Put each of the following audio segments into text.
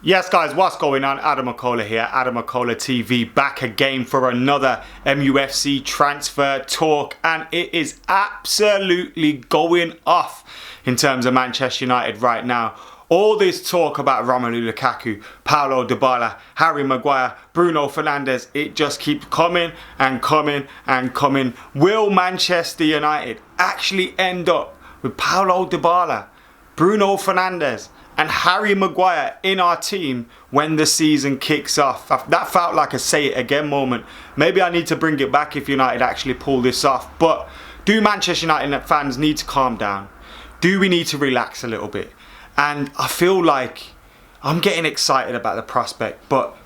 Yes guys, what's going on? Adam McKola here, Adam McKola TV, back again for another MUFC Transfer Talk, and it is absolutely going off in terms of Manchester United right now. All this talk about Romelu Lukaku, Paulo Dybala, Harry Maguire, Bruno Fernandes, it just keeps coming and coming and coming. Will Manchester United actually end up with Paulo Dybala, Bruno Fernandes and Harry Maguire in our team when the season kicks off? That felt like a say it again moment. Maybe I need to bring it back if United actually pull this off. But do Manchester United fans need to calm down? Do we need to relax a little bit? And I feel like I'm getting excited about the prospect, but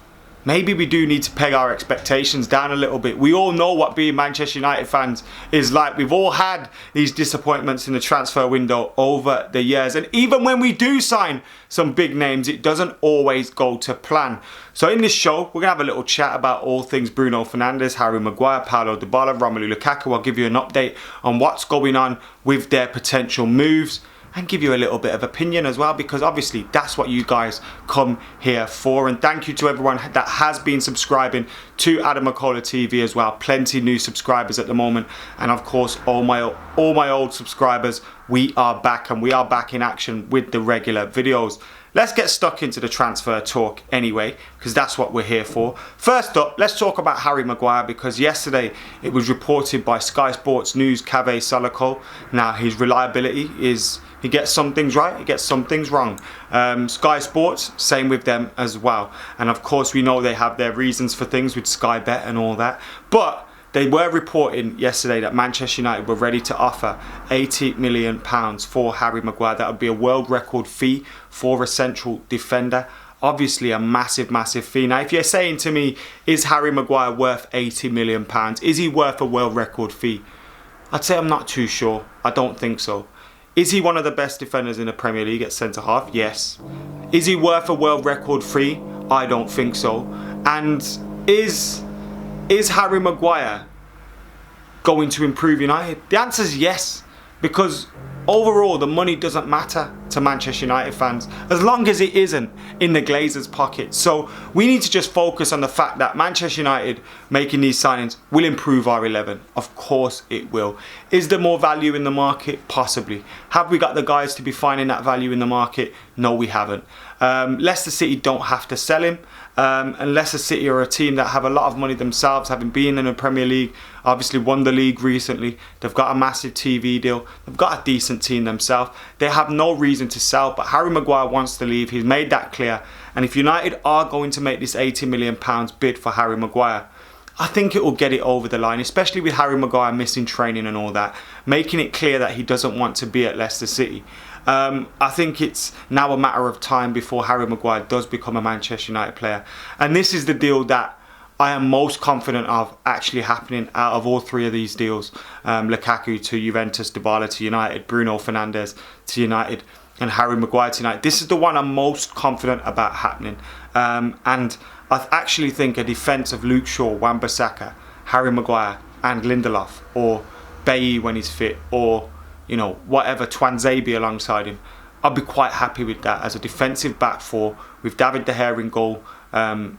maybe we do need to peg our expectations down a little bit. We all know what being Manchester United fans is like. We've all had these disappointments in the transfer window over the years. And even when we do sign some big names, it doesn't always go to plan. So in this show, we're going to have a little chat about all things Bruno Fernandes, Harry Maguire, Paulo Dybala, Romelu Lukaku. I'll give you an update on what's going on with their potential moves, and give you a little bit of opinion as well, because obviously that's what you guys come here for. And thank you to everyone that has been subscribing to Adam McKola TV as well. Plenty new subscribers at the moment, and of course all my old subscribers. We are back, and we are back in action with the regular videos. Let's get stuck into the transfer talk anyway, because that's what we're here for. First up, let's talk about Harry Maguire, because yesterday it was reported by Sky Sports News Cave Salako. Now his reliability is, he gets some things right, he gets some things wrong. Sky Sports, same with them as well. And of course we know they have their reasons for things with Sky Bet and all that. But they were reporting yesterday that Manchester United were ready to offer £80 million for Harry Maguire. That would be a world record fee for a central defender. Obviously a massive, massive fee. Now, if you're saying to me, is Harry Maguire worth £80 million? Is he worth a world record fee? I'd say I'm not too sure. I don't think so. Is he one of the best defenders in the Premier League at centre half? Yes. Is he worth a world record fee? I don't think so. And is Harry Maguire going to improve United? The answer is yes, because overall the money doesn't matter to Manchester United fans as long as it isn't in the Glazers' pocket. So we need to just focus on the fact that Manchester United making these signings will improve our 11. Of course it will. Is there more value in the market? Possibly. Have we got the guys to be finding that value in the market? No, we haven't. Leicester City don't have to sell him. And Leicester City are a team that have a lot of money themselves, having been in the Premier League, obviously won the league recently. They've got a massive TV deal. They've got a decent team themselves. They have no reason to sell, but Harry Maguire wants to leave. He's made that clear. And if United are going to make this £80 million bid for Harry Maguire, I think it will get it over the line, especially with Harry Maguire missing training and all that, making it clear that he doesn't want to be at Leicester City. I think it's now a matter of time before Harry Maguire does become a Manchester United player. And this is the deal that I am most confident of actually happening out of all three of these deals. Lukaku to Juventus, Dybala to United, Bruno Fernandes to United, and Harry Maguire to United. This is the one I'm most confident about happening. And I actually think a defence of Luke Shaw, Bissaka, Harry Maguire and Lindelof, or Bailly when he's fit, or whatever, Twanzebe alongside him, I'll be quite happy with that as a defensive back four with David De Gea in goal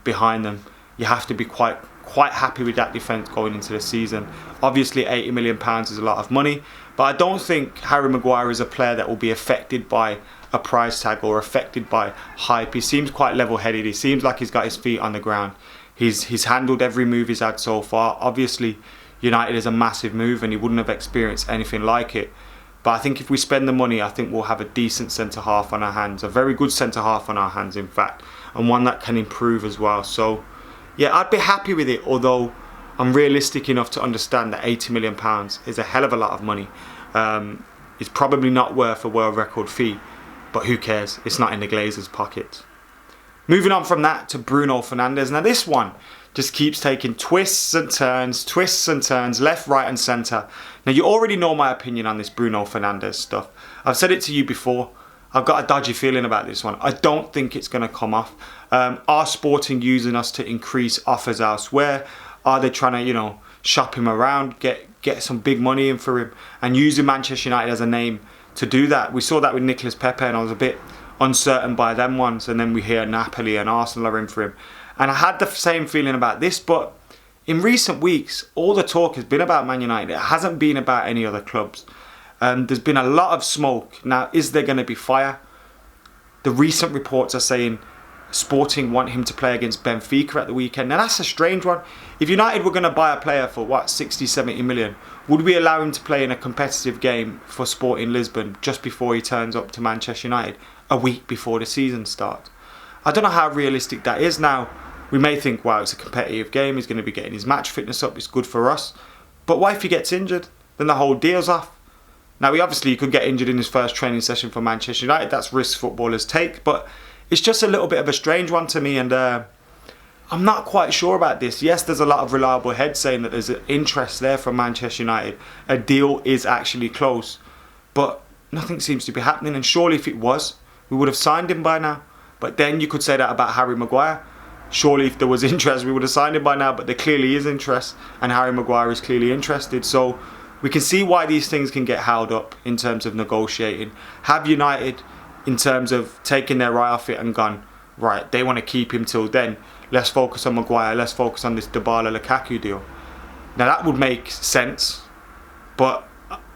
behind them. You have to be quite happy with that defence going into the season. Obviously £80 million is a lot of money, but I don't think Harry Maguire is a player that will be affected by a price tag or affected by hype. He seems quite level-headed. He seems like he's got his feet on the ground. He's handled every move he's had so far. Obviously United is a massive move and he wouldn't have experienced anything like it. But I think if we spend the money, I think we'll have a decent centre-half on our hands. A very good centre-half on our hands, in fact. And one that can improve as well. So, yeah, I'd be happy with it. Although I'm realistic enough to understand that £80 million is a hell of a lot of money. It's probably not worth a world record fee. But who cares? It's not in the Glazers' pockets. Moving on from that to Bruno Fernandes. Now this one just keeps taking twists and turns, left, right and centre. Now you already know my opinion on this Bruno Fernandes stuff. I've said it to you before. I've got a dodgy feeling about this one. I don't think it's going to come off. Are Sporting using us to increase offers elsewhere? Are they trying to, shop him around, get some big money in for him and using Manchester United as a name to do that? We saw that with Nicolas Pepe and I was a bit uncertain by them ones, and then we hear Napoli and Arsenal are in for him. And I had the same feeling about this, but in recent weeks, all the talk has been about Man United. It hasn't been about any other clubs. There's been a lot of smoke. Now, is there going to be fire? The recent reports are saying Sporting want him to play against Benfica at the weekend. Now, that's a strange one. If United were going to buy a player for, 60, 70 million, would we allow him to play in a competitive game for Sporting Lisbon just before he turns up to Manchester United, a week before the season starts? I don't know how realistic that is. Now, we may think, wow, it's a competitive game, he's going to be getting his match fitness up, it's good for us. But what if he gets injured? Then the whole deal's off. Now, he could get injured in his first training session for Manchester United. That's risks footballers take. But it's just a little bit of a strange one to me, and I'm not quite sure about this. Yes, there's a lot of reliable heads saying that there's an interest there from Manchester United. A deal is actually close. But nothing seems to be happening, and surely if it was, we would have signed him by now. But then you could say that about Harry Maguire. Surely if there was interest, we would have signed him by now, but there clearly is interest, and Harry Maguire is clearly interested. So we can see why these things can get held up in terms of negotiating. Have United, in terms of taking their eye off it and gone, right, they want to keep him till then, let's focus on Maguire, let's focus on this Dybala-Lukaku deal. Now that would make sense, but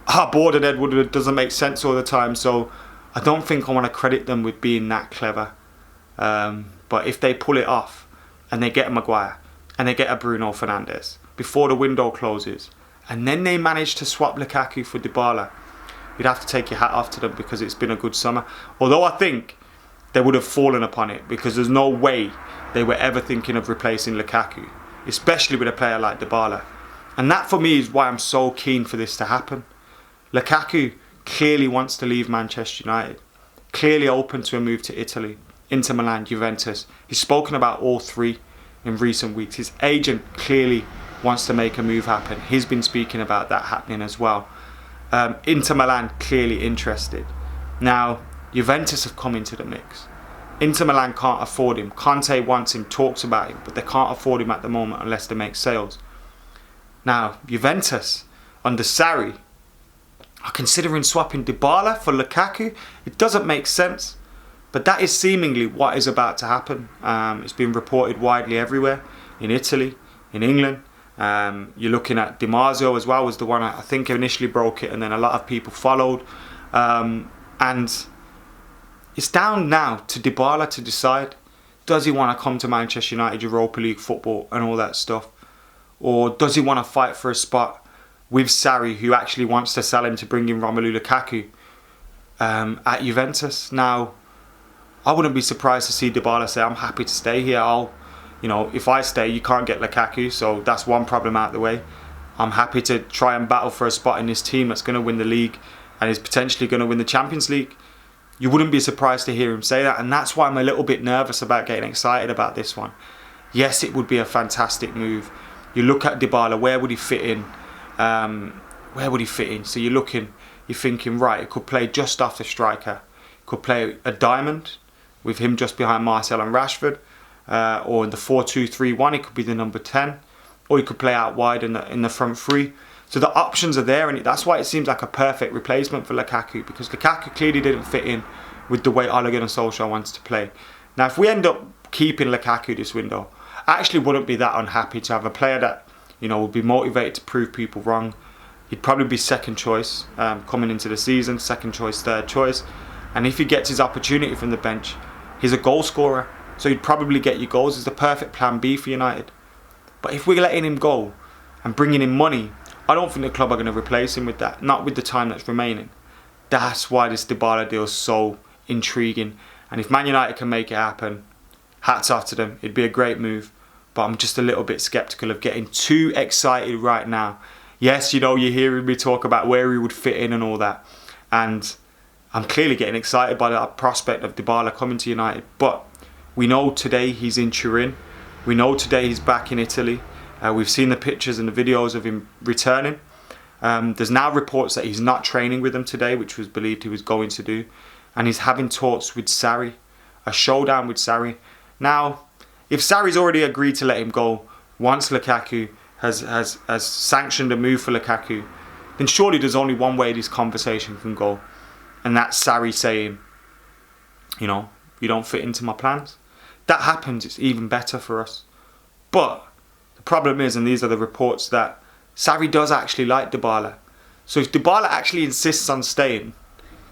our board and Edward doesn't make sense all the time, so I don't think I want to credit them with being that clever. But if they pull it off, and they get a Maguire, and they get a Bruno Fernandes before the window closes, and then they manage to swap Lukaku for Dybala, you'd have to take your hat off to them, because it's been a good summer. Although I think they would have fallen upon it, because there's no way they were ever thinking of replacing Lukaku, especially with a player like Dybala. And that for me is why I'm so keen for this to happen. Lukaku clearly wants to leave Manchester United, clearly open to a move to Italy, Inter Milan, Juventus. He's spoken about all three in recent weeks. His agent clearly wants to make a move happen. He's been speaking about that happening as well. Inter Milan clearly interested. Now, Juventus have come into the mix. Inter Milan can't afford him. Conte wants him, talks about him, but they can't afford him at the moment unless they make sales. Now, Juventus, under Sarri, are considering swapping Dybala for Lukaku. It doesn't make sense. But that is seemingly what is about to happen. It's been reported widely everywhere, in Italy, in England. You're looking at Di Marzio as well, was the one I think initially broke it, and then a lot of people followed. And it's down now to Dybala to decide, does he want to come to Manchester United, Europa League football and all that stuff? Or does he want to fight for a spot with Sarri, who actually wants to sell him to bring in Romelu Lukaku at Juventus? Now, I wouldn't be surprised to see Dybala say, I'm happy to stay here. If I stay, you can't get Lukaku, so that's one problem out of the way. I'm happy to try and battle for a spot in this team that's going to win the league and is potentially going to win the Champions League. You wouldn't be surprised to hear him say that, and that's why I'm a little bit nervous about getting excited about this one. Yes, it would be a fantastic move. You look at Dybala, where would he fit in? So you're thinking, right, it could play just off the striker. It could play a diamond, with him just behind Marcel and Rashford, or in the 4-2-3-1, it could be the number 10, or he could play out wide in the front three. So the options are there, and that's why it seems like a perfect replacement for Lukaku, because Lukaku clearly didn't fit in with the way Ole Gunnar Solskjaer wants to play. Now, if we end up keeping Lukaku this window, I actually wouldn't be that unhappy to have a player that would be motivated to prove people wrong. He'd probably be second choice coming into the season, second choice, third choice, and if he gets his opportunity from the bench, he's a goal scorer, so he'd probably get you goals. It's the perfect plan B for United. But if we're letting him go and bringing in money, I don't think the club are going to replace him with that, not with the time that's remaining. That's why this Dybala deal is so intriguing. And if Man United can make it happen, hats off to them. It'd be a great move. But I'm just a little bit sceptical of getting too excited right now. Yes, you're hearing me talk about where he would fit in and all that. And I'm clearly getting excited by that prospect of Dybala coming to United. But we know today he's in Turin. We know today he's back in Italy. We've seen the pictures and the videos of him returning. There's now reports that he's not training with them today, which was believed he was going to do. And he's having talks with Sarri, a showdown with Sarri. Now, if Sarri's already agreed to let him go, once Lukaku has sanctioned a move for Lukaku, then surely there's only one way this conversation can go. And that's Sarri saying, you know, you don't fit into my plans. That happens, it's even better for us. But the problem is, and these are the reports, that Sarri does actually like Dybala. So if Dybala actually insists on staying,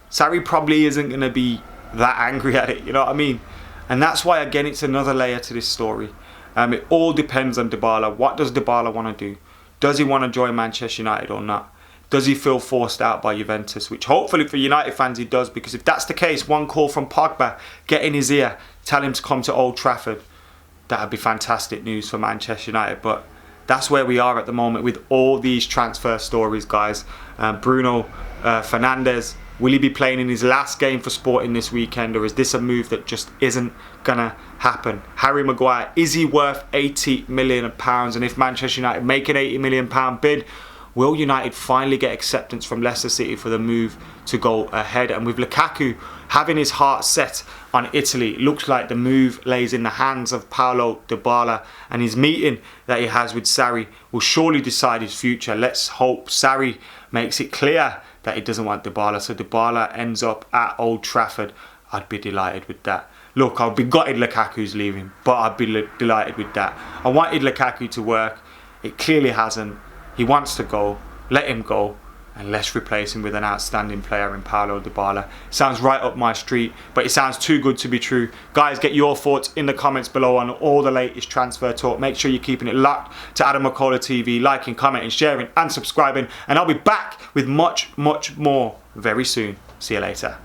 Sarri probably isn't going to be that angry at it, you know what I mean? And that's why, again, it's another layer to this story. It all depends on Dybala. What does Dybala want to do? Does he want to join Manchester United or not? Does he feel forced out by Juventus? Which hopefully for United fans he does, because if that's the case, one call from Pogba, get in his ear, tell him to come to Old Trafford. That would be fantastic news for Manchester United. But that's where we are at the moment with all these transfer stories, guys. Bruno Fernandes, will he be playing in his last game for Sporting this weekend, or is this a move that just isn't gonna happen? Harry Maguire, is he worth £80 million? And if Manchester United make an £80 million bid, will United finally get acceptance from Leicester City for the move to go ahead? And with Lukaku having his heart set on Italy, it looks like the move lays in the hands of Paulo Dybala, and his meeting that he has with Sarri will surely decide his future. Let's hope Sarri makes it clear that he doesn't want Dybala, so Dybala ends up at Old Trafford. I'd be delighted with that. Look, I'll be gutted Lukaku's leaving, but I'd be delighted with that. I wanted Lukaku to work. It clearly hasn't. He wants to go. Let him go. And let's replace him with an outstanding player in Paulo Dybala. Sounds right up my street, but it sounds too good to be true. Guys, get your thoughts in the comments below on all the latest transfer talk. Make sure you're keeping it locked to Adam McKola TV, liking, commenting, sharing and subscribing. And I'll be back with much, much more very soon. See you later.